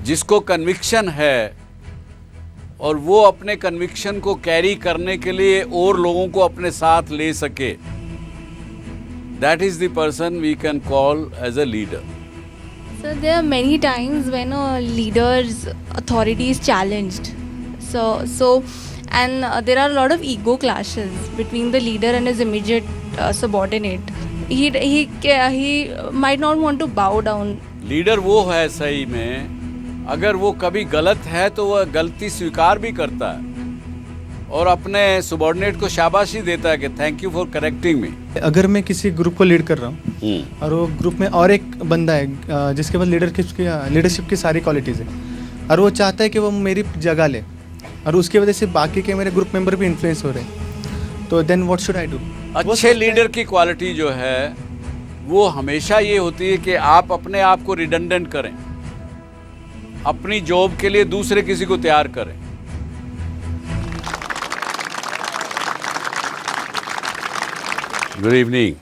जिसको कन्विक्शन है और वो अपने कन्विक्शन को कैरी करने के लिए और लोगों को अपने साथ ले सके, that is the person we can call as a leader. So there are many times when a leader's authority is challenged. There are a lot of ego clashes between the leader and his immediate subordinate. He might not want to bow down. Leader वो है सही में, अगर वो कभी गलत है तो वह गलती स्वीकार भी करता है और अपने सबॉर्डिनेट को शाबाशी देता है कि thank you for correcting me. अगर मैं किसी ग्रुप को लीड कर रहा हूँ और वो ग्रुप में और एक बंदा है जिसके पास लीडरशिप की सारी क्वालिटीज़ है और वो चाहता है कि वो मेरी जगह ले और उसकी वजह से बाकी के मेरे ग्रुप मेंबर भी इन्फ्लुएंस हो रहे हैं, तो then what should I do? अच्छे लीडर की क्वालिटी जो है वो हमेशा ये होती है कि आप अपने आप को रिडंडेंट करें, अपनी जॉब के लिए दूसरे किसी को तैयार करें। Good evening.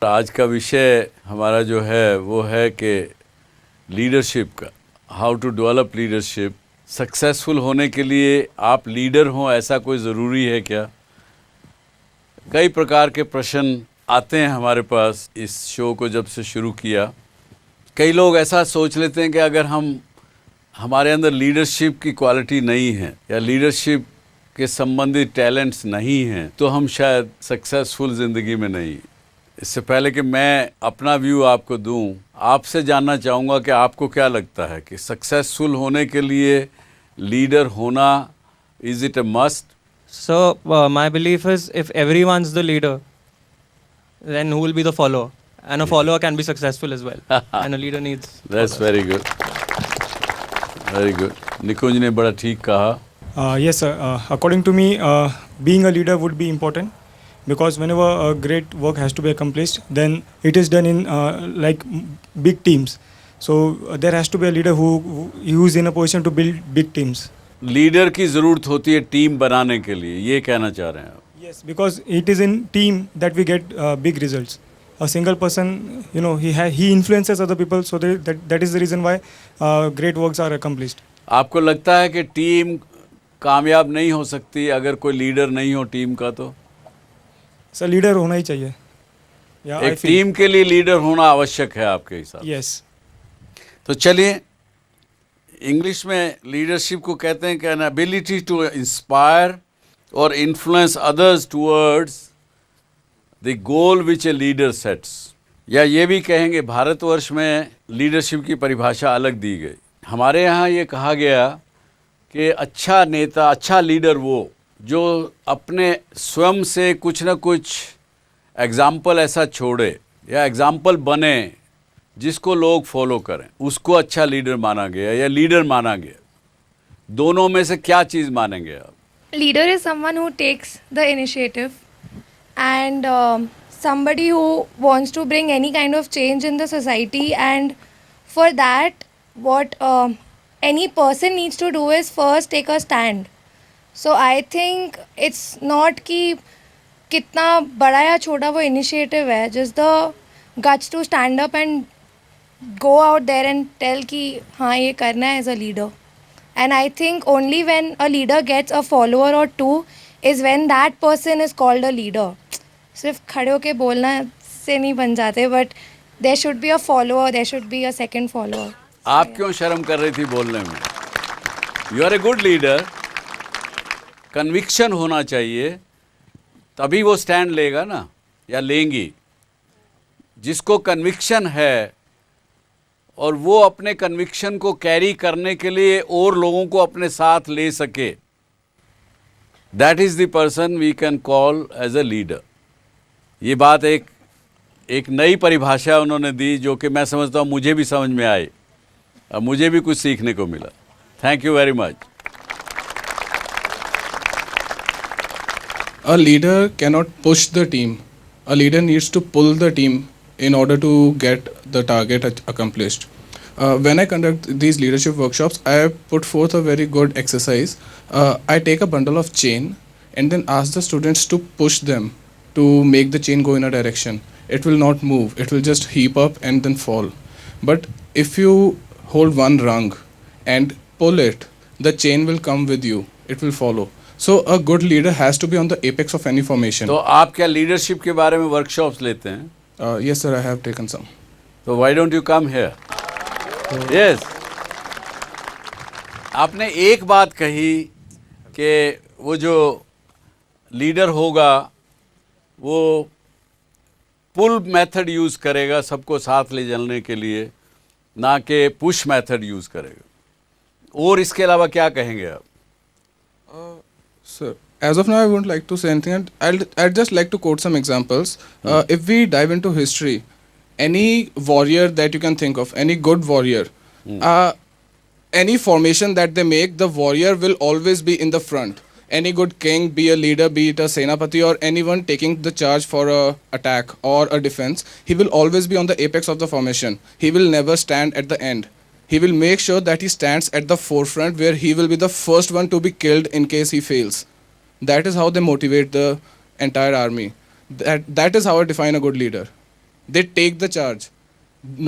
आज का विषय हमारा जो है वो है कि लीडरशिप का, how to develop leadership. Successful होने के लिए आप लीडर हों ऐसा कोई ज़रूरी है क्या? कई प्रकार के प्रश्न आते हैं हमारे पास इस शो को जब से शुरू किया। कई लोग ऐसा सोच लेते हैं कि अगर हमारे अंदर लीडरशिप की क्वालिटी नहीं है या लीडरशिप के संबंधित टैलेंट्स नहीं हैं तो हम शायद सक्सेसफुल ज़िंदगी में नहीं। इससे पहले कि मैं अपना व्यू आपको दूं, आपसे जानना चाहूँगा कि आपको क्या लगता है कि सक्सेसफुल होने के लिए लीडर होना, is it a must? So my belief is if everyone's the leader, then who will be the follower? And a follower can be successful as well. And a leader needs. That's very good. Very good. निकुंज ने बड़ा ठीक कहा. Yes, sir. According to me, being a leader would be important because whenever a great work has to be accomplished, then it is done in like big teams. So there has to be a leader who is in a position to build big teams. Leader की ज़रूरत होती है team बनाने के लिए, ये कहना चाह रहे हैं आप? Yes, because it is in team that we get big results. A single person, you know, he influences other people, so that is the reason why great works are accomplished. आपको लगता है कि टीम कामयाब नहीं हो सकती अगर कोई लीडर नहीं हो टीम का? तो सर लीडर होना ही चाहिए। एक टीम के लिए लीडर होना आवश्यक है आपके हिसाब? Yes. तो चलिए, इंग्लिश में लीडरशिप को कहते हैं कि एन एबिलिटी टू इंस्पायर और influence others towards the goal which a leader sets. या ये भी कहेंगे भारतवर्ष में लीडरशिप की परिभाषा अलग दी गई। हमारे यहाँ ये कहा गया कि अच्छा नेता, अच्छा लीडर वो जो अपने स्वयं से कुछ ना कुछ एग्जाम्पल ऐसा छोड़े या एग्जाम्पल बने जिसको लोग फॉलो करें, उसको अच्छा लीडर माना गया या लीडर माना गया। दोनों में से क्या चीज़ मानेंगे आप? Leader is someone who takes the initiative and somebody who wants to bring any kind of change in the society, and for that what any person needs to do is first take a stand. So I think it's not कि कितना बड़ा या छोटा वो initiative है, just the guts to stand up and go out there and tell कि हाँ ये करना है as a leader. And I think only when a leader gets a follower or two is when that person is called a leader. सिर्फ खड़े होके बोलना से नहीं बन जाते, but there should be a follower, there should be a second follower. आप क्यों शर्म कर रही थी बोलने में? You are a good leader. Conviction होना चाहिए, तभी वो स्टैंड लेगा ना, या लेंगी। जिसको कन्विक्शन है और वो अपने कन्विक्शन को कैरी करने के लिए और लोगों को अपने साथ ले सके, that is the person we can call as a leader. ये बात एक नई परिभाषा उन्होंने दी जो कि मैं समझता हूँ मुझे भी समझ में आई और मुझे भी कुछ सीखने को मिला। Thank you very much. A leader cannot push the team. A leader needs to pull the team in order to get the target accomplished. When I conduct these leadership workshops, I put forth a very good exercise. I take a bundle of chain and then ask the students to push them to make the chain go in a direction. It will not move. It will just heap up and then fall. But if you hold one rung and pull it, the chain will come with you. It will follow. So a good leader has to be on the apex of any formation. तो आप क्या leadership के बारे में workshops लेते हैं? Yes, sir, I have taken some. तो why don't you come here? Yes. आपने एक बात कही कि वो जो लीडर होगा वो पुल मेथड यूज़ करेगा सबको साथ ले चलने के लिए, ना कि पुश मेथड यूज़ करेगा। और इसके अलावा क्या कहेंगे आप? Sir, as of now, I wouldn't like to say anything. I'd just like to quote some examples. If we dive into history, any warrior that you can think of, any good warrior, any formation that they make, the warrior will always be in the front. Any good king, be a leader, be it a senapati or anyone taking the charge for a attack or a defense, he will always be on the apex of the formation. He will never stand at the end. He will make sure that he stands at the forefront where he will be the first one to be killed in case he fails. That is how they motivate the entire army. That is how I define a good leader. They take the charge.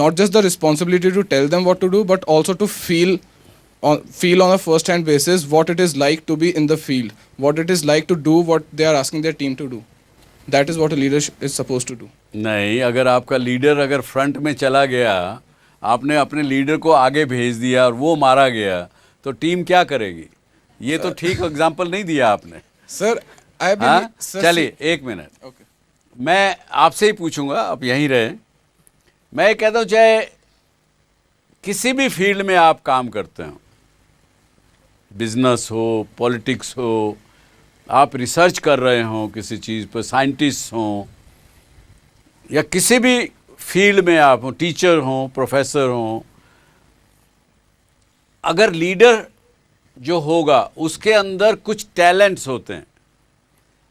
Not just the responsibility to tell them what to do, but also to feel on a first-hand basis what it is like to be in the field, what it is like to do what they are asking their team to do. That is what a leader is supposed to do. नहीं, अगर आपका leader अगर front में चला गया, आपने अपने leader को आगे भेज दिया और वो मारा गया, तो टीम क्या करेगी? ये तो ठीक एग्जांपल नहीं दिया आपने। Sir, I believe... हाँ? Sir, चलिए एक मिनट, Okay. मैं आपसे ही पूछूंगा, आप यहीं रहे। मैं कहता हूँ चाहे किसी भी फील्ड में आप काम करते हो, बिजनेस हो, पॉलिटिक्स हो, आप रिसर्च कर रहे हो किसी चीज़ पर, साइंटिस्ट हो, या किसी भी फील्ड में आप हो, टीचर हो, प्रोफेसर हो, अगर लीडर जो होगा उसके अंदर कुछ टैलेंट्स होते हैं,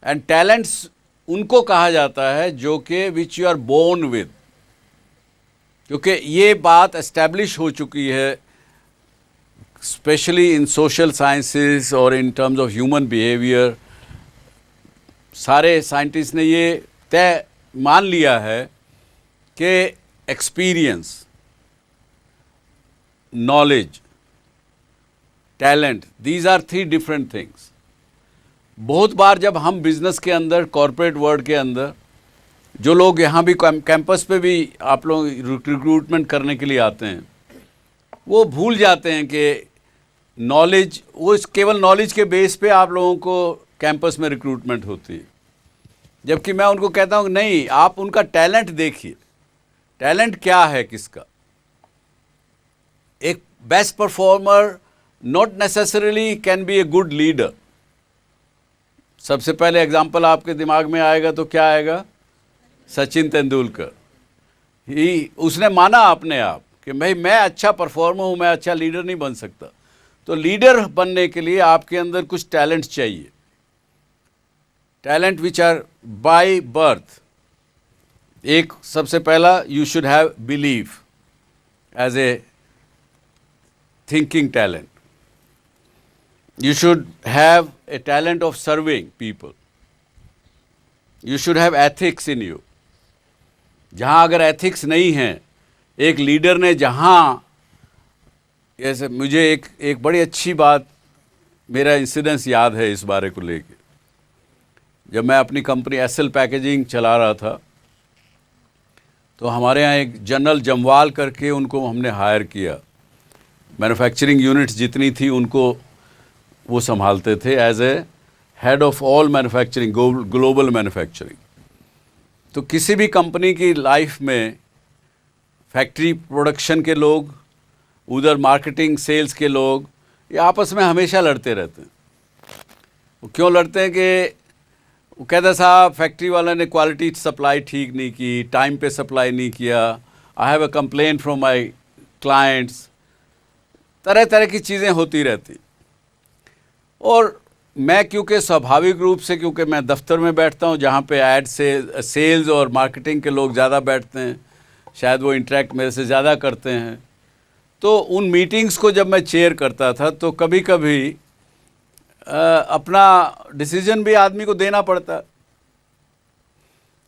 एंड टैलेंट्स उनको कहा जाता है जो कि which you are born with, क्योंकि ये बात एस्टैब्लिश हो चुकी है स्पेशली इन सोशल साइंसेस और in terms of human behaviour. सारे साइंटिस्ट ने ये तय मान लिया है कि experience, knowledge, talent, these are 3 different things. बहुत बार जब हम बिजनेस के अंदर, कॉरपोरेट वर्ल्ड के अंदर, जो लोग यहाँ भी कैंपस पे भी आप लोग रिक्रूटमेंट करने के लिए आते हैं, वो भूल जाते हैं कि नॉलेज, वो केवल नॉलेज के बेस पे आप लोगों को कैंपस में रिक्रूटमेंट होती है, जबकि मैं उनको कहता हूँ नहीं, आप उनका टैलेंट देखिए। टैलेंट क्या है किसका? एक best performer not necessarily can be A good leader. सबसे पहले एग्जांपल आपके दिमाग में आएगा तो क्या आएगा? सचिन तेंदुलकर। उसने माना अपने आप कि भाई मैं अच्छा परफॉर्मर हूँ, मैं अच्छा लीडर नहीं बन सकता। तो लीडर बनने के लिए आपके अंदर कुछ टैलेंट चाहिए, talent which are by birth. एक सबसे पहला, you should have believe as a thinking talent. You should have a talent of serving people. You should have ethics in you. जहाँ अगर एथिक्स नहीं है, एक लीडर ने जहाँ, जैसे मुझे एक बड़ी अच्छी बात, मेरा इंसिडेंस याद है इस बारे को लेके। जब मैं अपनी कंपनी एसएल पैकेजिंग चला रहा था, तो हमारे यहाँ एक जनरल जमवाल करके उनको हमने हायर किया। मैन्युफैक्चरिंग यूनिट्स जितनी थी उनको वो संभालते थे as a head of all manufacturing, global manufacturing. तो किसी भी कंपनी की लाइफ में फैक्ट्री प्रोडक्शन के लोग, उधर मार्केटिंग सेल्स के लोग, ये आपस में हमेशा लड़ते रहते हैं। वो क्यों लड़ते हैं कि वो कहते साहब फैक्ट्री वाला ने क्वालिटी सप्लाई ठीक नहीं की, टाइम पे सप्लाई नहीं किया, I have a complaint from my clients, तरह तरह की चीज़ें होती रहती। और मैं क्योंकि स्वाभाविक रूप से, क्योंकि मैं दफ्तर में बैठता हूँ जहाँ पे ऐड से सेल्स और मार्केटिंग के लोग ज़्यादा बैठते हैं, शायद वो इंटरेक्ट मेरे से ज़्यादा करते हैं, तो उन मीटिंग्स को जब मैं चेयर करता था तो कभी कभी अपना डिसीजन भी आदमी को देना पड़ता।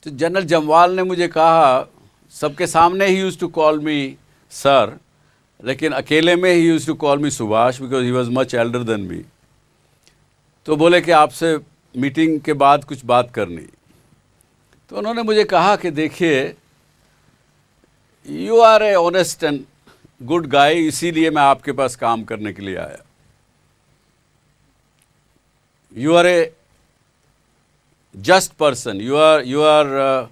तो जनरल जमवाल ने मुझे कहा, सबके सामने ही used to call me sir, लेकिन अकेले में ही used to call me Subhash because he was much elder than me. तो बोले कि आपसे मीटिंग के बाद कुछ बात करनी। तो उन्होंने मुझे कहा कि देखिए, you are a honest and good guy, इसीलिए मैं आपके पास काम करने के लिए आया। You are a just person, you are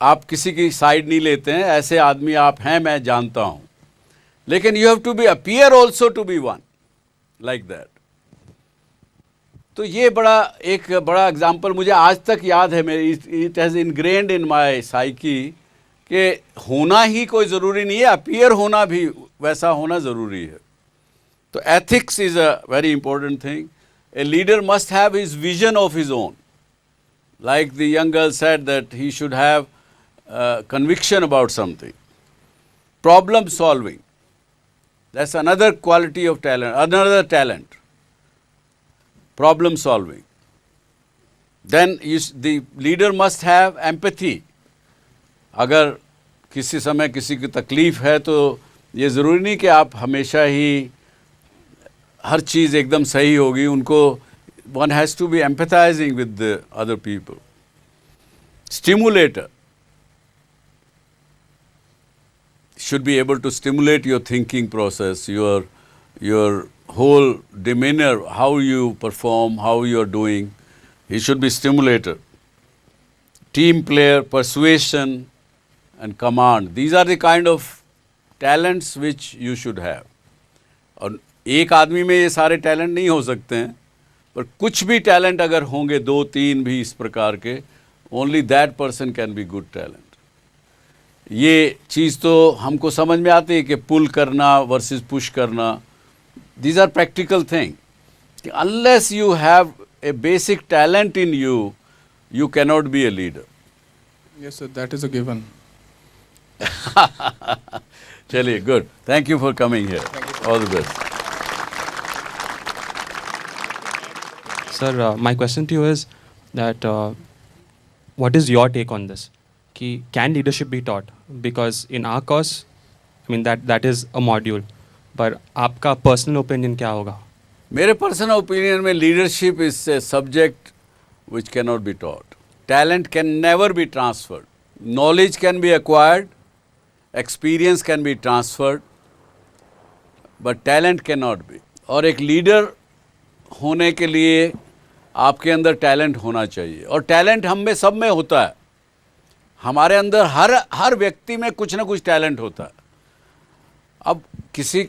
आप किसी की साइड नहीं लेते हैं, ऐसे आदमी आप हैं, मैं जानता हूं। लेकिन you have to be appear also to be one like that. तो ये एक बड़ा एग्जाम्पल मुझे आज तक याद है मेरी। It has ingrained in my psyche कि होना ही कोई ज़रूरी नहीं है, अपीयर होना भी वैसा होना ज़रूरी है। तो ethics is a very important thing. A leader must have his vision of his own, like the young girl said that he should have conviction about something. Problem solving, that's another quality of talent, another talent. Problem solving. Then the leader must have empathy. अगर किसी समय किसी की तकलीफ़ है तो ये ज़रूरी नहीं कि आप हमेशा ही हर चीज़ एकदम सही होगी। उनको one has to be empathizing with the other people. Stimulator. Should be able to stimulate your thinking process, your whole demeanor, how you perform, how you are doing. He should be stimulator. Team player, persuasion and command. These are the kind of talents which you should have. और एक आदमी में ये सारे talent नहीं हो सकते हैं, पर कुछ भी टैलेंट अगर होंगे, 2-3 भी इस प्रकार के, only that person can be good talent. ये चीज़ तो हमको समझ में आती है कि पुल करना वर्सेस पुश करना, these are practical thing. Unless you have a basic talent in you, you cannot be a leader. Yes, sir, that is a given. चलिए, good, thank you for coming here, all the best. Sir, my question to you is that what is your take on this? Can leadership be taught? Because in our course, I mean that is a module. पर आपका personal opinion क्या होगा? मेरे personal opinion में leadership is a subject which cannot be taught. Talent can never be transferred. Knowledge can be acquired, experience can be transferred, but talent can not be. और एक leader होने के लिए आपके अंदर टैलेंट होना चाहिए, और टैलेंट हम में सब में होता है। हमारे अंदर हर व्यक्ति में कुछ ना कुछ टैलेंट होता है। अब किसी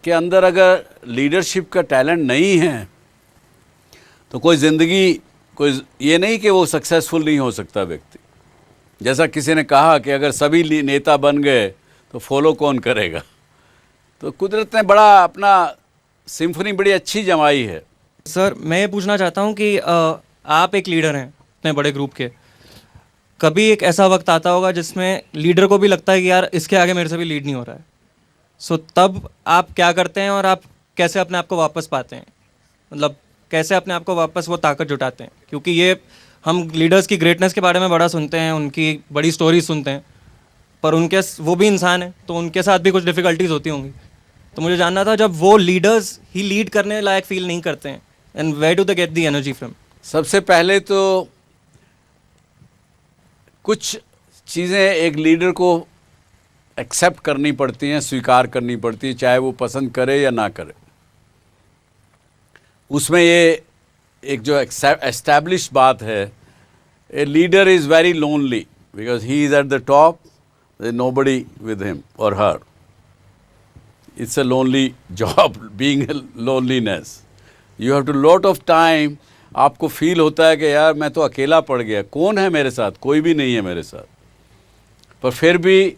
के अंदर अगर लीडरशिप का टैलेंट नहीं है तो कोई ज़िंदगी, कोई ये नहीं कि वो सक्सेसफुल नहीं हो सकता व्यक्ति। जैसा किसी ने कहा कि अगर सभी नेता बन गए तो फॉलो कौन करेगा। तो कुदरत ने बड़ा अपना सिम्फनी बड़ी अच्छी जमाई है। सर, मैं ये पूछना चाहता हूँ कि आप एक लीडर हैं इतने बड़े ग्रुप के, कभी एक ऐसा वक्त आता होगा जिसमें लीडर को भी लगता है कि यार इसके आगे मेरे से भी लीड नहीं हो रहा है। सो तब आप क्या करते हैं और आप कैसे अपने आप को वापस पाते हैं? मतलब कैसे अपने आप को वापस वो ताकत जुटाते हैं? क्योंकि ये हम लीडर्स की ग्रेटनेस के बारे में बड़ा सुनते हैं, उनकी बड़ी स्टोरीज सुनते हैं, पर वो भी इंसान है, तो उनके साथ भी कुछ डिफ़िकल्टीज होती होंगी। तो मुझे जानना था, जब वो लीडर्स ही लीड करने लायक फील नहीं करते हैं, and where do they get the energy from? सबसे पहले तो कुछ चीज़ें एक लीडर को एक्सेप्ट करनी पड़ती हैं, स्वीकार करनी पड़ती है, चाहे वो पसंद करे या ना करे। उसमें ये एक जो एस्टैब्लिश बात है, a leader is very lonely because he is at the top, nobody with him और हर। It's a lonely job, being a loneliness. You have to lot of time, आपको फील होता है कि यार मैं तो अकेला पड़ गया, कौन है मेरे साथ? कोई भी नहीं है मेरे साथ। पर फिर भी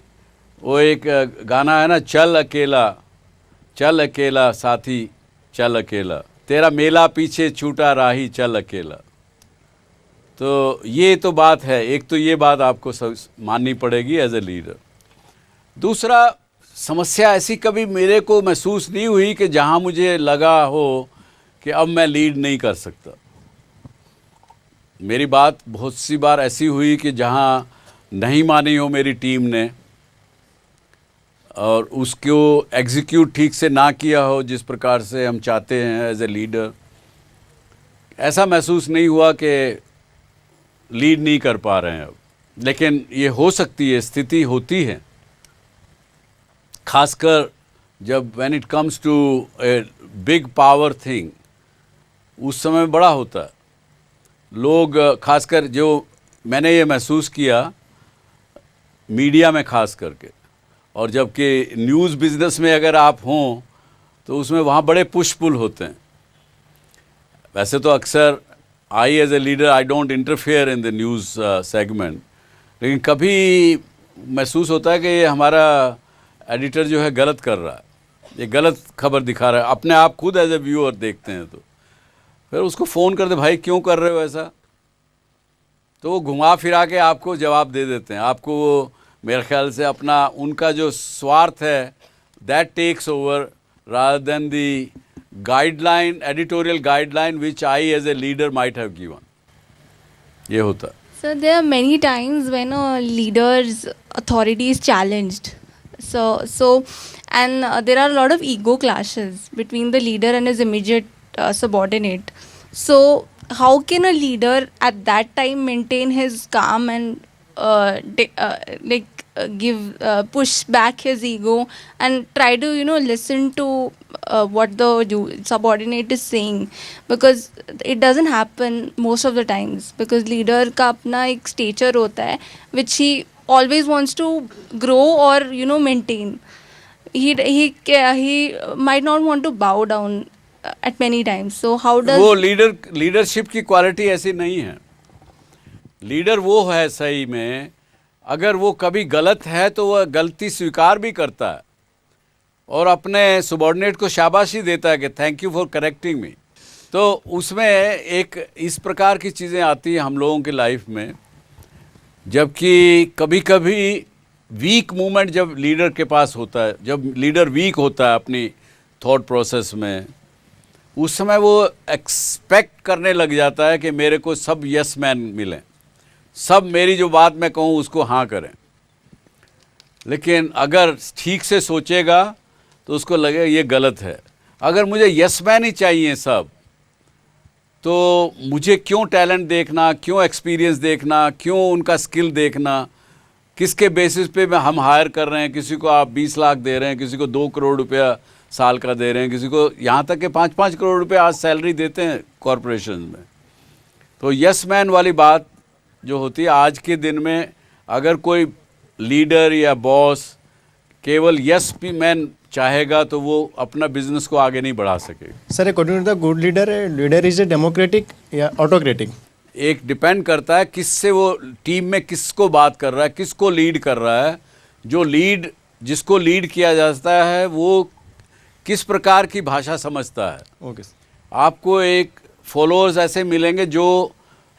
वो एक गाना है ना, चल अकेला साथी चल अकेला, तेरा मेला पीछे छूटा राही चल अकेला। तो ये तो बात है, एक तो ये बात आपको माननी पड़ेगी एज ए लीडर। दूसरा, समस्या ऐसी कभी मेरे को महसूस नहीं हुई कि जहाँ मुझे लगा हो कि अब मैं लीड नहीं कर सकता। मेरी बात बहुत सी बार ऐसी हुई कि जहाँ नहीं मानी हो मेरी टीम ने, और उसको एग्जीक्यूट ठीक से ना किया हो जिस प्रकार से हम चाहते हैं एज ए लीडर, ऐसा महसूस नहीं हुआ कि लीड नहीं कर पा रहे हैं अब। लेकिन ये हो सकती है, स्थिति होती है, खासकर जब when it comes to a big power thing, उस समय बड़ा होता है। लोग खासकर जो मैंने ये महसूस किया मीडिया में खास करके, और जबकि न्यूज़ बिज़नेस में अगर आप हों तो उसमें वहाँ बड़े पुश पुल होते हैं। वैसे तो अक्सर I as a leader I don't interfere in the news segment, लेकिन कभी महसूस होता है कि ये हमारा एडिटर जो है गलत कर रहा है, ये गलत खबर दिखा रहा है। अपने आप खुद एज ए व्यूअर देखते हैं तो फिर उसको फ़ोन करते, भाई क्यों कर रहे हो ऐसा, तो वो घुमा फिरा के आपको जवाब दे देते हैं। आपको वो मेरे ख्याल से अपना उनका जो स्वार्थ है that takes over rather than the guideline, editorial guideline which I as a leader might have given. ये होता है। So there are many times when a leader's authority is challenged. And there are a lot of ego clashes between the leader and his immediate subordinate. So how can a leader at that time maintain his calm and push back his ego and try to listen to what the subordinate is saying, because it doesn't happen most of the times, because leader का अपना एक stature होता है which he always wants to grow or maintain. He might not want to bow down at many times. So how does वो leadership की quality ऐसी नहीं है। लीडर वो है सही में, अगर वो कभी गलत है तो वह गलती स्वीकार भी करता है और अपने सबॉर्डिनेट को शाबाशी देता है कि thank you for correcting me. तो उसमें एक इस प्रकार की चीज़ें आती हैं हम लोगों की लाइफ में, जबकि कभी कभी वीक मूवमेंट जब लीडर के पास होता है, जब लीडर वीक होता है अपनी थॉट प्रोसेस में, उस समय वो एक्सपेक्ट करने लग जाता है कि मेरे को सब यस मैन मिलें, सब मेरी जो बात मैं कहूँ उसको हाँ करें। लेकिन अगर ठीक से सोचेगा तो उसको लगेगा ये गलत है। अगर मुझे यस मैन ही चाहिए सब, तो मुझे क्यों टैलेंट देखना, क्यों एक्सपीरियंस देखना, क्यों उनका स्किल देखना, किसके बेसिस पे हम हायर कर रहे हैं। किसी को आप 20 लाख दे रहे हैं, किसी को 2 करोड़ रुपया साल का दे रहे हैं, किसी को यहाँ तक कि 5-5 करोड़ रुपए आज सैलरी देते हैं कॉरपोरेशन में। तो यस मैन वाली बात जो होती है आज के दिन में, अगर कोई लीडर या बॉस केवल यस मैन चाहेगा तो वो अपना बिजनेस को आगे नहीं बढ़ा सकेगा। Sir, according to the good leader is a democratic या ऑटोक्रेटिक? एक डिपेंड करता है किससे वो टीम में किसको बात कर रहा है, किसको लीड कर रहा है। जो जिसको लीड किया जाता है वो किस प्रकार की भाषा समझता है। ओके। आपको एक फॉलोअर्स ऐसे मिलेंगे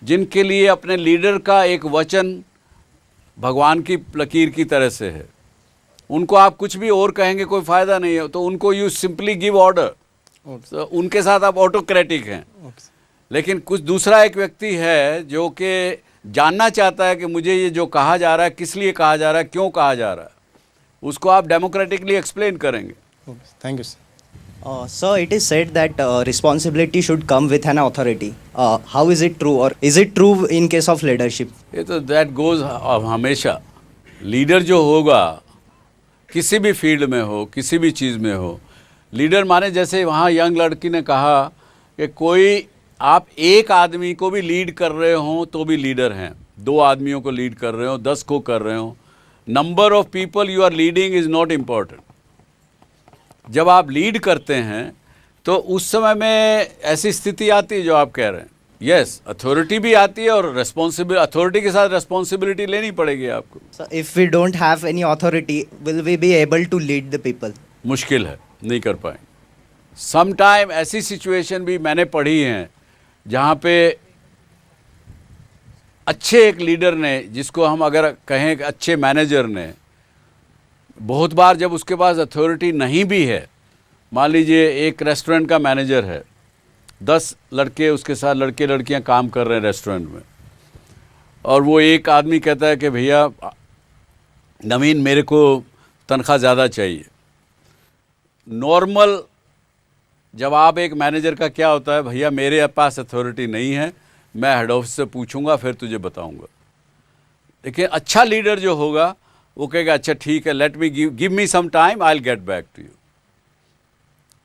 जिनके लिए अपने लीडर का एक वचन भगवान की लकीर की तरह से है। उनको आप कुछ भी और कहेंगे कोई फ़ायदा नहीं है, तो उनको यू सिंपली गिव ऑर्डर, तो उनके साथ आप ऑटोक्रेटिक हैं। लेकिन कुछ दूसरा एक व्यक्ति है जो कि जानना चाहता है कि मुझे ये जो कहा जा रहा है किस लिए कहा जा रहा है, क्यों कहा जा रहा है, उसको आप डेमोक्रेटिकली एक्सप्लेन करेंगे। Thank you sir. Sir, it is said that responsibility should come with an authority. How is it true, or is it true in case of leadership? ये तो दैट गोज हमेशा। लीडर जो होगा किसी भी field में हो, किसी भी चीज़ में हो, लीडर माने जैसे वहाँ यंग लड़की ने कहा कि कोई आप एक आदमी को भी लीड कर रहे हो तो भी लीडर हैं, 2 आदमियों को लीड कर रहे हो, 10 को कर रहे हो, number of people you are leading is not important. जब आप लीड करते हैं तो उस समय में ऐसी स्थिति आती है जो आप कह रहे हैं। यस, अथॉरिटी भी आती है और अथॉरिटी के साथ रिस्पॉन्सिबिलिटी लेनी पड़ेगी आपको। So, if we don't have any authority, will we be able to lead the people? मुश्किल है, नहीं कर पाएंगे। सम टाइम ऐसी सिचुएशन भी मैंने पढ़ी हैं जहाँ पे अच्छे एक लीडर ने, जिसको हम अगर कहें अच्छे मैनेजर ने, बहुत बार जब उसके पास अथॉरिटी नहीं भी है, मान लीजिए एक रेस्टोरेंट का मैनेजर है, 10 लड़के उसके साथ लड़के लड़कियां काम कर रहे हैं रेस्टोरेंट में, और वो एक आदमी कहता है कि भैया नवीन मेरे को तनख्वाह ज़्यादा चाहिए। नॉर्मल जब आप एक मैनेजर का क्या होता है, भैया मेरे पास अथॉरिटी नहीं है, मैं हेड ऑफिस से पूछूंगा फिर तुझे बताऊंगा। लेकिन अच्छा लीडर जो होगा वो कहेगा अच्छा ठीक है, let me give me some time, I will get back to you.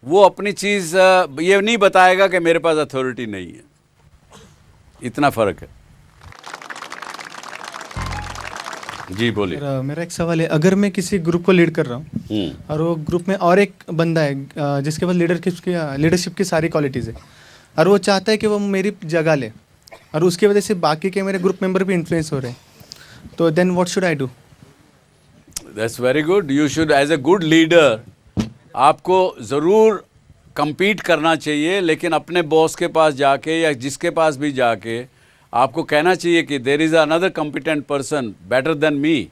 वो अपनी चीज़ ये नहीं बताएगा कि मेरे पास अथॉरिटी नहीं है। इतना फ़र्क है। जी बोलिए। मेरा एक सवाल है, अगर मैं किसी ग्रुप को लीड कर रहा हूँ और वो ग्रुप में और एक बंदा है जिसके पास लीडरशिप की सारी क्वालिटीज़ है और वो चाहता है कि वो मेरी जगह ले और उसकी वजह से बाकी के मेरे ग्रुप मेंबर भी इन्फ्लुएंस हो रहे हैं, तो then what should I do? That's very good. You should as a good leader, आपको ज़रूर compete करना चाहिए, लेकिन अपने बॉस के पास जाके या जिसके पास भी जाके आपको कहना चाहिए कि there is another competent person better than me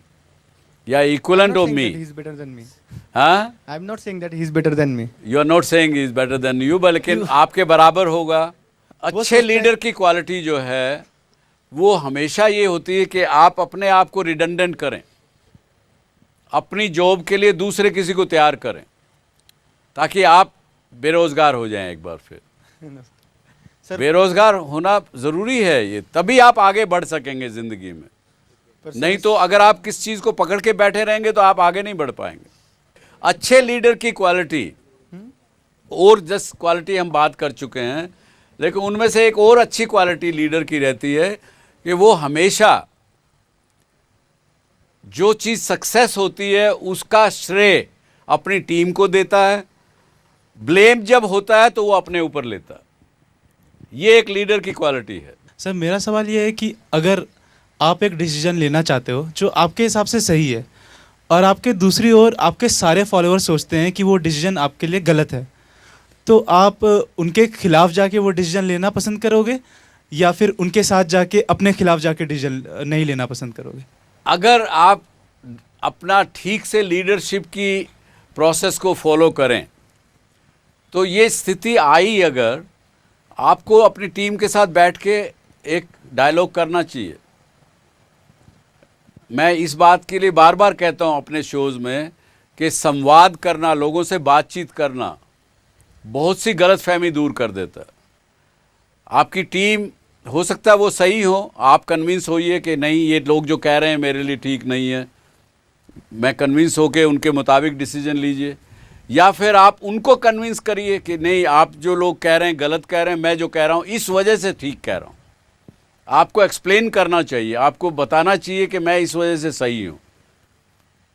या इक्वलेंट ऑफ मी। हाँ, I am not saying that he is better than me. You are not saying he is better than you, लेकिन आपके बराबर होगा। अच्छे लीडर की quality जो है वो हमेशा ये होती है कि आप अपने आप को रिडंडेंट करें, अपनी जॉब के लिए दूसरे किसी को तैयार करें ताकि आप बेरोजगार हो जाएं एक बार फिर। बेरोजगार होना ज़रूरी है, ये तभी आप आगे बढ़ सकेंगे ज़िंदगी में। नहीं तो अगर आप किस चीज़ को पकड़ के बैठे रहेंगे तो आप आगे नहीं बढ़ पाएंगे। अच्छे लीडर की क्वालिटी और जस्ट क्वालिटी हम बात कर चुके हैं, लेकिन उनमें से एक और अच्छी क्वालिटी लीडर की रहती है कि वो हमेशा जो चीज़ सक्सेस होती है उसका श्रेय अपनी टीम को देता है, ब्लेम जब होता है तो वो अपने ऊपर लेता है। ये एक लीडर की क्वालिटी है। सर मेरा सवाल ये है कि अगर आप एक डिसीजन लेना चाहते हो जो आपके हिसाब से सही है और आपके दूसरी ओर आपके सारे फॉलोअर्स सोचते हैं कि वो डिसीजन आपके लिए गलत है, तो आप उनके खिलाफ जाके वो डिसीजन लेना पसंद करोगे या फिर उनके साथ जाके अपने खिलाफ जाके डिसीजन नहीं लेना पसंद करोगे? अगर आप अपना ठीक से लीडरशिप की प्रोसेस को फॉलो करें तो ये स्थिति आई, अगर आपको अपनी टीम के साथ बैठ के एक डायलॉग करना चाहिए। मैं इस बात के लिए बार बार कहता हूँ अपने शोज़ में कि संवाद करना, लोगों से बातचीत करना बहुत सी गलतफहमी दूर कर देता है। आपकी टीम हो सकता है वो सही हो, आप कन्विंस होइए कि नहीं ये लोग जो कह रहे हैं मेरे लिए ठीक नहीं है, मैं कन्विंस होके उनके मुताबिक डिसीजन लीजिए, या फिर आप उनको कन्विंस करिए कि नहीं आप जो लोग कह रहे हैं गलत कह रहे हैं, मैं जो कह रहा हूँ इस वजह से ठीक कह रहा हूँ। आपको एक्सप्लेन करना चाहिए, आपको बताना चाहिए कि मैं इस वजह से सही हूँ,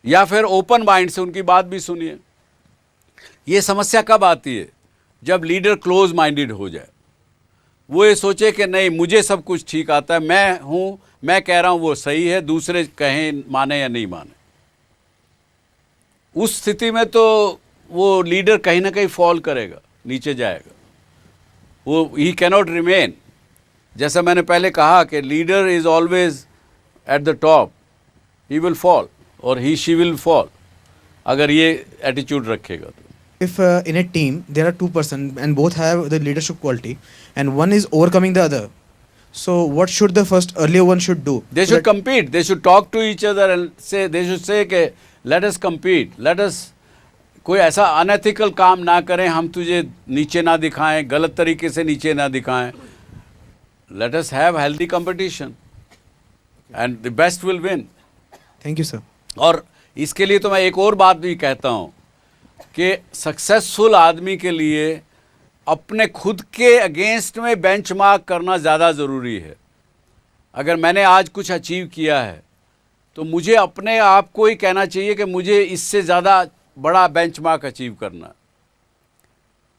या फिर ओपन माइंड से उनकी बात भी सुनिए। ये समस्या कब आती है? जब लीडर क्लोज माइंडेड हो जाए, वो ये सोचे कि नहीं मुझे सब कुछ ठीक आता है, मैं कह रहा हूँ वो सही है, दूसरे कहें माने या नहीं माने। उस स्थिति में तो वो लीडर कहीं ना कहीं फॉल करेगा, नीचे जाएगा, वो ही कैनॉट रिमेन। जैसा मैंने पहले कहा कि leader is always at the top, he will fall और ही शी विल फॉल अगर ये एटीट्यूड रखेगा तो। If in a team there are two persons and both have the leadership quality and one is overcoming the other, so what should the earlier one should do? They should compete, they should talk to each other and say, they should say कि let us compete, let us कोई ऐसा unethical काम ना करें, हम तुझे नीचे ना दिखाएं, गलत तरीके से नीचे ना दिखाएं। Let us have healthy competition and the best will win. Thank you sir. और इसके लिए तो मैं एक और बात भी कहता हूँ कि सक्सेसफुल आदमी के लिए अपने खुद के अगेंस्ट में बेंचमार्क करना ज़्यादा ज़रूरी है। अगर मैंने आज कुछ अचीव किया है तो मुझे अपने आप को ही कहना चाहिए कि मुझे इससे ज़्यादा बड़ा बेंचमार्क अचीव करना।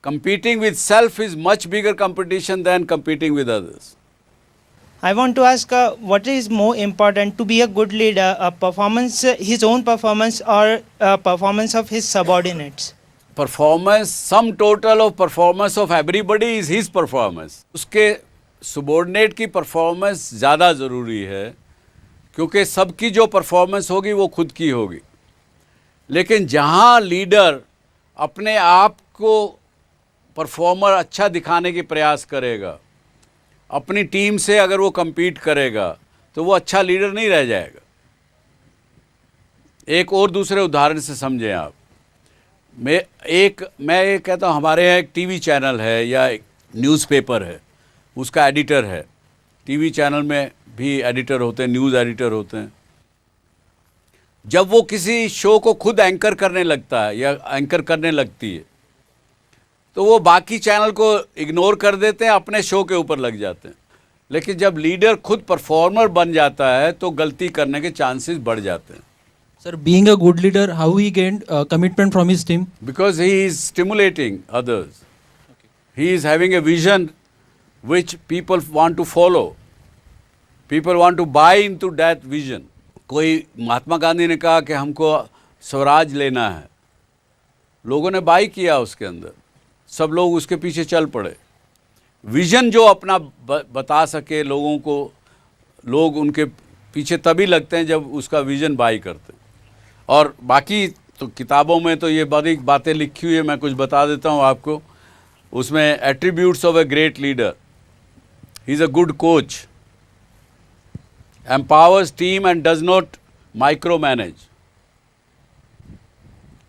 Competing with self is much bigger competition than competing with others. I want to ask what is more important to be a good leader, performance, his own performance or performance of his subordinates? Performance, sum total of performance of everybody is his performance. उसके subordinate की performance ज़्यादा ज़रूरी है क्योंकि सबकी जो performance होगी वो खुद की होगी। लेकिन जहाँ लीडर अपने आप को परफॉर्मर अच्छा दिखाने की प्रयास करेगा, अपनी टीम से अगर वो compete करेगा तो वो अच्छा लीडर नहीं रह जाएगा। एक और दूसरे उदाहरण से समझें आप। मैं ये कहता हूँ, हमारे यहाँ एक टीवी चैनल है या एक न्यूज़पेपर है, उसका एडिटर है। टीवी चैनल में भी एडिटर होते हैं, न्यूज़ एडिटर होते हैं। जब वो किसी शो को खुद एंकर करने लगता है या एंकर करने लगती है, तो वो बाकी चैनल को इग्नोर कर देते हैं, अपने शो के ऊपर लग जाते हैं। लेकिन जब लीडर खुद परफॉर्मर बन जाता है तो गलती करने के चांसेस बढ़ जाते हैं। Sir, being a good leader, how he gained commitment from his team? Because he is stimulating others. He is having a vision which people want to follow. People want to buy into that vision. कोई महात्मा गांधी ने कहा कि हमको स्वराज लेना है, लोगों ने by किया उसके अंदर, सब लोग उसके पीछे चल पड़े। विजन जो अपना बता सके लोगों को, लोग उनके पीछे तभी लगते हैं जब उसका विजन बाई करते हैं। और बाकी तो किताबों में तो ये बड़ी बातें लिखी हुई है, मैं कुछ बता देता हूँ आपको। उसमें attributes of a great leader, he is a good coach, empowers team and does not micro manage.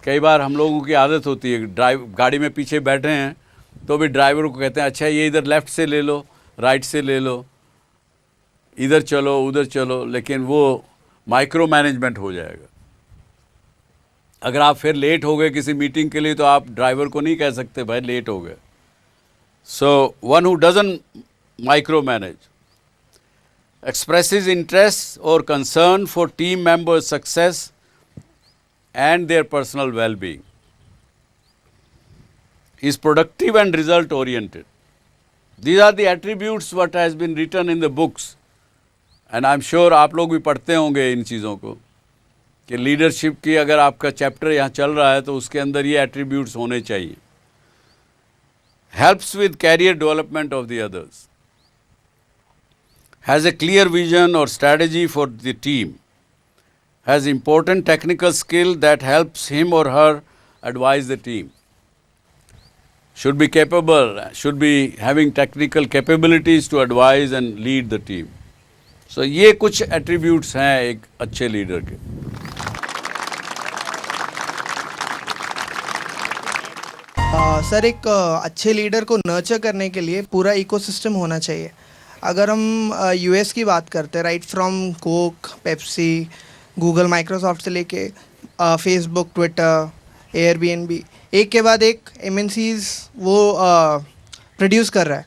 कई बार हम लोगों की आदत होती है, गाड़ी में पीछे बैठे हैं तो भी ड्राइवर को कहते हैं अच्छा ये इधर लेफ़्ट से ले लो, राइट से ले लो, इधर चलो उधर चलो, लेकिन वो माइक्रो मैनेजमेंट हो जाएगा। अगर आप फिर लेट हो गए किसी मीटिंग के लिए तो आप ड्राइवर को नहीं कह सकते भाई लेट हो गए। So one who doesn't micro manage expresses interest or concern for team members' success and their personal well-being, is productive and result oriented. These are the attributes what has been written in the books, and I'm sure आप लोग भी पढ़ते होंगे इन चीज़ों को कि leadership की अगर आपका चैप्टर यहाँ चल रहा है तो उसके अंदर ये एट्रीब्यूट्स होने चाहिए। Helps with career development of the others, has a clear vision or strategy for the team, has important technical skill that helps him or her advise the team, should be capable, should be having technical capabilities to advise and lead the team. So ये कुछ attributes हैं एक अच्छे leader के। Sir, एक अच्छे leader को nurture करने के लिए पूरा इकोसिस्टम होना चाहिए। अगर हम यूएस की बात करते हैं, right from Coke, Pepsi, Google, Microsoft से लेके फेसबुक, ट्विटर, एयरबीएनबी, एक के बाद एक एमएनसीज वो प्रोड्यूस कर रहा है।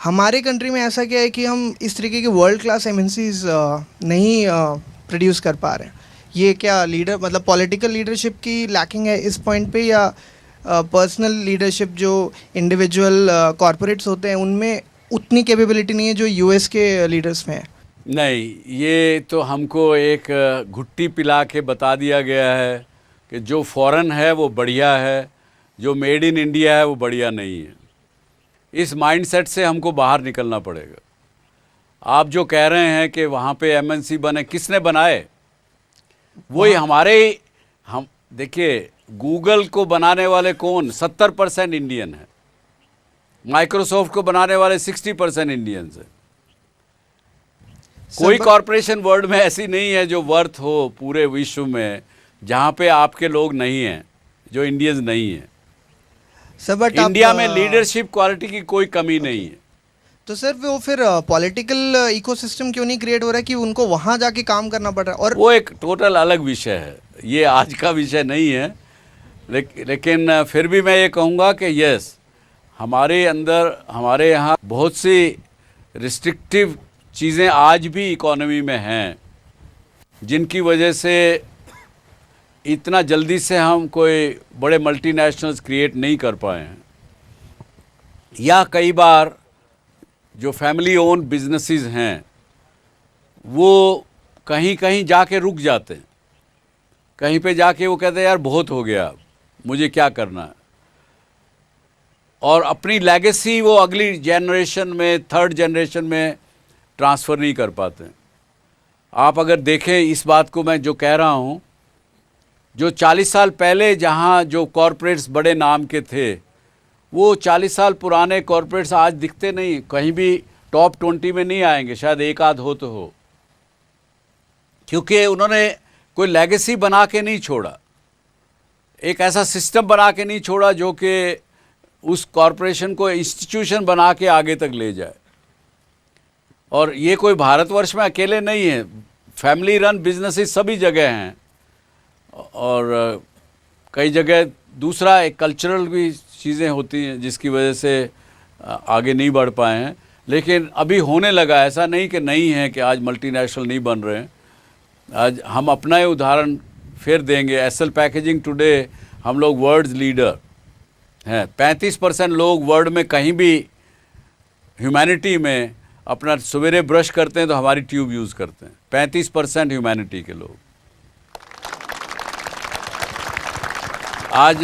हमारे कंट्री में ऐसा क्या है कि हम इस तरीके के वर्ल्ड क्लास एमएनसीज नहीं प्रोड्यूस कर पा रहे हैं। ये क्या लीडर मतलब पॉलिटिकल लीडरशिप की लैकिंग है इस पॉइंट पे, या पर्सनल लीडरशिप जो इंडिविजुअल कॉरपोरेट्स होते हैं उनमें उतनी कैपेबिलिटी नहीं है जो यूएस के लीडर्स में है? नहीं, ये तो हमको एक घुट्टी पिला के बता दिया गया है कि जो फॉरेन है वो बढ़िया है, जो मेड इन इंडिया है वो बढ़िया नहीं है। इस माइंडसेट से हमको बाहर निकलना पड़ेगा। आप जो कह रहे हैं कि वहाँ पे एमएनसी बने, किसने बनाए? वही हमारे हम देखिए, गूगल को बनाने वाले कौन? 70% इंडियन है। माइक्रोसॉफ्ट को बनाने वाले 60% इंडियंस है। कोई कॉरपोरेशन वर्ल्ड में ऐसी नहीं है जो वर्थ हो पूरे विश्व में जहाँ पे आपके लोग नहीं हैं, जो इंडियंस नहीं हैं। बट इंडिया में लीडरशिप क्वालिटी की कोई कमी नहीं है। तो सर वो फिर पॉलिटिकल इकोसिस्टम क्यों नहीं क्रिएट हो रहा है कि उनको वहाँ जाके काम करना पड़ रहा है? और वो एक टोटल अलग विषय है, ये आज का विषय नहीं है। लेकिन फिर भी मैं ये कहूँगा कि यस, हमारे अंदर, हमारे यहाँ बहुत सी रिस्ट्रिक्टिव चीज़ें आज भी इकोनॉमी में हैं, जिनकी वजह से इतना जल्दी से हम कोई बड़े मल्टीनेशनल्स क्रिएट नहीं कर पाए हैं। या कई बार जो फैमिली ओन बिजनेसेस हैं वो कहीं कहीं जाके रुक जाते हैं, कहीं पे जाके वो कहते हैं यार बहुत हो गया, मुझे क्या करना है, और अपनी लेगेसी वो अगली जनरेशन में, थर्ड जनरेशन में ट्रांसफ़र नहीं कर पाते। आप अगर देखें इस बात को, मैं जो कह रहा हूँ, जो 40 साल पहले जहाँ जो कॉरपोरेट्स बड़े नाम के थे, वो 40 साल पुराने कॉरपोरेट्स आज दिखते नहीं, कहीं भी टॉप 20 में नहीं आएंगे, शायद एक आध हो तो हो, क्योंकि उन्होंने कोई लेगेसी बना के नहीं छोड़ा, एक ऐसा सिस्टम बना के नहीं छोड़ा जो कि उस कॉरपोरेशन को इंस्टीट्यूशन बना के आगे तक ले जाए। और ये कोई भारतवर्ष में अकेले नहीं है, फैमिली रन बिजनेसेस सभी जगह हैं, और कई जगह दूसरा एक कल्चरल भी चीज़ें होती हैं जिसकी वजह से आगे नहीं बढ़ पाए हैं, लेकिन अभी होने लगा। ऐसा नहीं कि नहीं है कि आज मल्टीनेशनल नहीं बन रहे हैं। आज हम अपना ही उदाहरण फिर देंगे। एसएल पैकेजिंग टुडे हम लोग वर्ल्ड लीडर हैं। 35% लोग वर्ल्ड में कहीं भी ह्यूमैनिटी में अपना सवेरे ब्रश करते हैं तो हमारी ट्यूब यूज़ करते हैं। 35% ह्यूमैनिटी के लोग। आज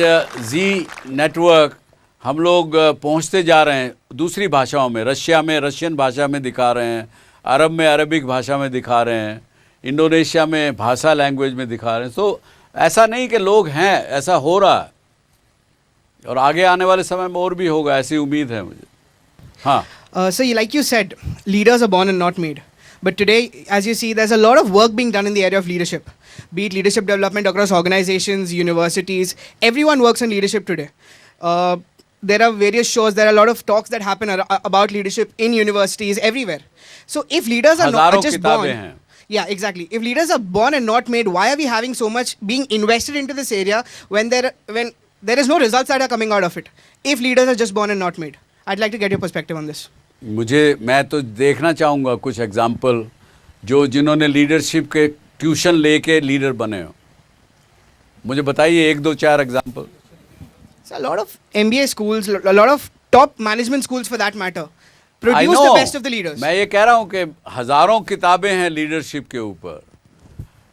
जी नेटवर्क हम लोग पहुंचते जा रहे हैं दूसरी भाषाओं में। रशिया में रशियन भाषा में दिखा रहे हैं, अरब में अरबिक भाषा में दिखा रहे हैं, इंडोनेशिया में भाषा लैंग्वेज में दिखा रहे हैं। तो ऐसा नहीं कि लोग हैं, ऐसा हो रहा है और आगे आने वाले समय में और भी होगा, ऐसी उम्मीद है मुझे। हाँ, So, like you said, leaders are born and not made. But today, as you see, there's a lot of work being done in the area of leadership. Be it leadership development across organizations, universities, everyone works on leadership today. There are various shows, there are a lot of talks that happen about leadership in universities, everywhere. So if leaders are not just born... Yeah, exactly. If leaders are born and not made, why are we having so much being invested into this area when there is no results that are coming out of it? If leaders are just born and not made. I'd like to get your perspective on this. मैं तो देखना चाहूँगा कुछ example जिन्होंने leadership के tuition लेके leader बने हो। मुझे बताइए 1-2-4 example. So a lot of MBA schools, a lot of top management schools for that matter, produce the best of the leaders. मैं ये कह रहा हूँ कि हज़ारों किताबें हैं लीडरशिप के ऊपर,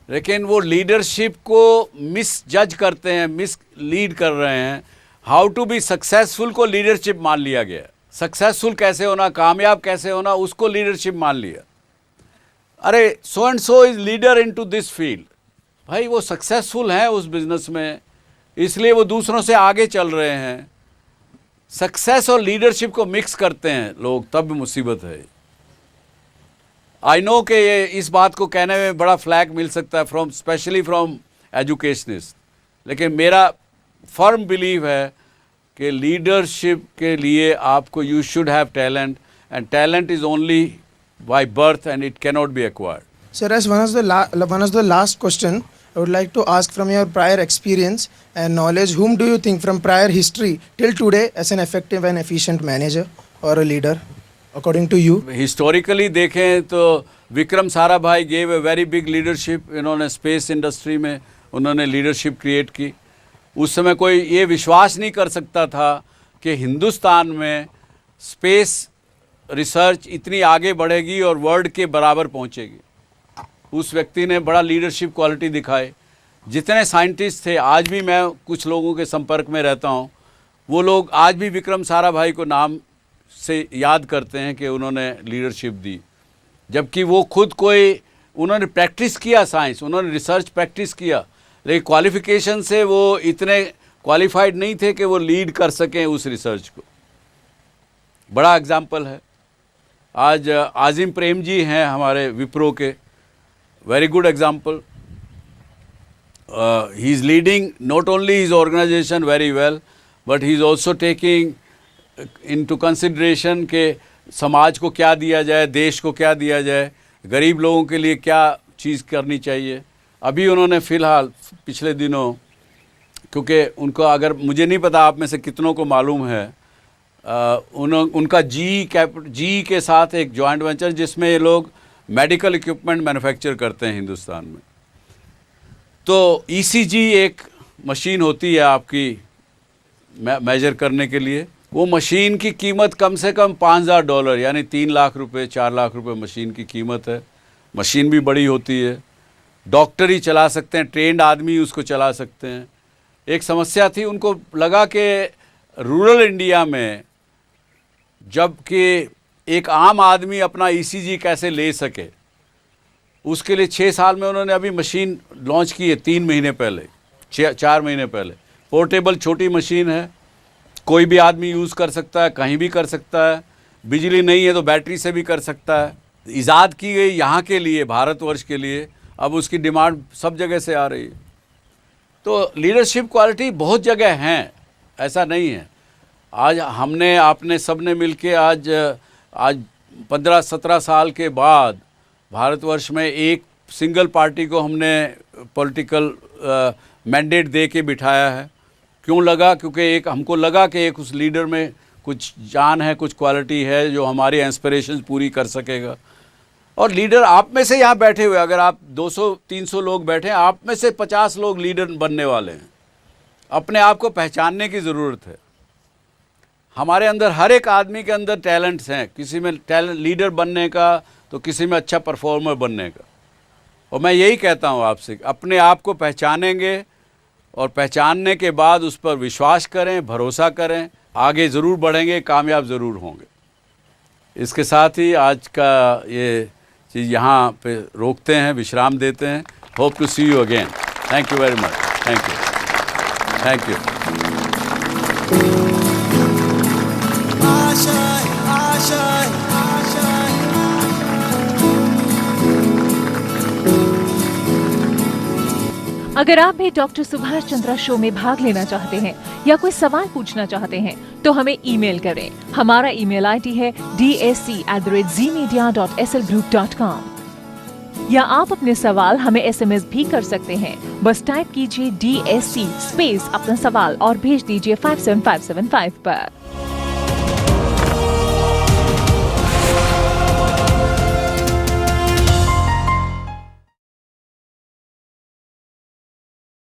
लेकिन वो लीडरशिप को मिस जज करते हैं, मिस लीड कर रहे हैं। हाउ टू बी सक्सेसफुल को लीडरशिप मान लिया गया। सक्सेसफुल कैसे होना, कामयाब कैसे होना, उसको लीडरशिप मान लिया। अरे so and so is leader into this field. भाई वो सक्सेसफुल हैं उस बिजनेस में, इसलिए वो दूसरों से आगे चल रहे हैं। सक्सेस और लीडरशिप को मिक्स करते हैं लोग, तब मुसीबत है। आई नो कि ये इस बात को कहने में बड़ा फ्लैग मिल सकता है स्पेशली फ्रॉम एजुकेशनिस्ट, लेकिन मेरा फर्म बिलीव है कि लीडरशिप के लिए आपको you should have talent, and talent is only by birth and it cannot be acquired. Sir, as one of the last question, I would like to ask from your prior experience and knowledge, whom do you think from prior history till today as an effective and efficient manager or a leader, according to you? Historically देखें तो Vikram Sarabhai gave a very big leadership. इन्होंने space industry में उन्होंने leadership create की। उस समय कोई ये विश्वास नहीं कर सकता था कि हिंदुस्तान में स्पेस रिसर्च इतनी आगे बढ़ेगी और वर्ल्ड के बराबर पहुंचेगी। उस व्यक्ति ने बड़ा लीडरशिप क्वालिटी दिखाए। जितने साइंटिस्ट थे, आज भी मैं कुछ लोगों के संपर्क में रहता हूं, वो लोग आज भी विक्रम साराभाई को नाम से याद करते हैं कि उन्होंने लीडरशिप दी, जबकि वो खुद उन्होंने प्रैक्टिस किया साइंस, उन्होंने रिसर्च प्रैक्टिस किया, लेकिन क्वालिफिकेशन से वो इतने क्वालिफाइड नहीं थे कि वो लीड कर सकें उस रिसर्च को। बड़ा एग्जाम्पल है। आज आजिम प्रेम जी हैं हमारे विप्रो के, very good example. He is leading not only his organization very well, but he is also taking into consideration के समाज को क्या दिया जाए, देश को क्या दिया जाए, गरीब लोगों के लिए क्या चीज़ करनी चाहिए। अभी उन्होंने फ़िलहाल पिछले दिनों, क्योंकि उनको, अगर मुझे नहीं पता आप में से कितनों को मालूम है, उनका जी के साथ एक जॉइंट वेंचर जिसमें ये लोग मेडिकल इक्विपमेंट मैन्युफैक्चर करते हैं हिंदुस्तान में। तो ECG एक मशीन होती है आपकी मेजर करने के लिए। वो मशीन की कीमत कम से कम $5,000 यानी 3 लाख रुपए 4 लाख रुपए मशीन की कीमत है। मशीन भी बड़ी होती है, डॉक्टर ही चला सकते हैं, ट्रेंड आदमी उसको चला सकते हैं। एक समस्या थी, उनको लगा कि रूरल इंडिया में जबकि एक आम आदमी अपना ECG कैसे ले सके, उसके लिए 6 साल में उन्होंने अभी मशीन लॉन्च की है। 3 महीने पहले, 4 महीने पहले। पोर्टेबल छोटी मशीन है, कोई भी आदमी यूज़ कर सकता है, कहीं भी कर सकता है। बिजली नहीं है तो बैटरी से भी कर सकता है। इजाद की गई यहाँ के लिए, भारतवर्ष के लिए, अब उसकी डिमांड सब जगह से आ रही है। तो लीडरशिप क्वालिटी बहुत जगह हैं, ऐसा नहीं है। आज हमने आपने सब ने मिल के आज 15-17 साल के बाद भारतवर्ष में एक सिंगल पार्टी को हमने पॉलिटिकल मैंडेट दे के बिठाया है। क्यों लगा? क्योंकि हमको लगा कि एक उस लीडर में कुछ जान है, कुछ क्वालिटी है जो हमारी एस्पिरेशंस पूरी कर सकेगा। और लीडर आप में से यहाँ बैठे हुए, अगर आप 200-300 लोग बैठे हैं, आप में से 50 लोग लीडर बनने वाले हैं। अपने आप को पहचानने की ज़रूरत है। हमारे अंदर हर एक आदमी के अंदर टैलेंट्स हैं, किसी में टैलेंट लीडर बनने का, तो किसी में अच्छा परफॉर्मर बनने का। और मैं यही कहता हूँ आपसे, अपने आप को पहचानेंगे और पहचानने के बाद उस पर विश्वास करें, भरोसा करें, आगे ज़रूर बढ़ेंगे, कामयाब ज़रूर होंगे। इसके साथ ही आज का ये चीज़ यहाँ पे रोकते हैं, विश्राम देते हैं। Hope to see you again. Thank you very much. Thank you, thank you. अगर आप भी डॉक्टर सुभाष चंद्रा शो में भाग लेना चाहते हैं या कोई सवाल पूछना चाहते हैं तो हमें ईमेल करें। हमारा ईमेल आईडी है dsc@zmedia.slgroup.com। या आप अपने सवाल हमें SMS भी कर सकते हैं। बस टाइप कीजिए DSC स्पेस अपना सवाल और भेज दीजिए 57575 पर।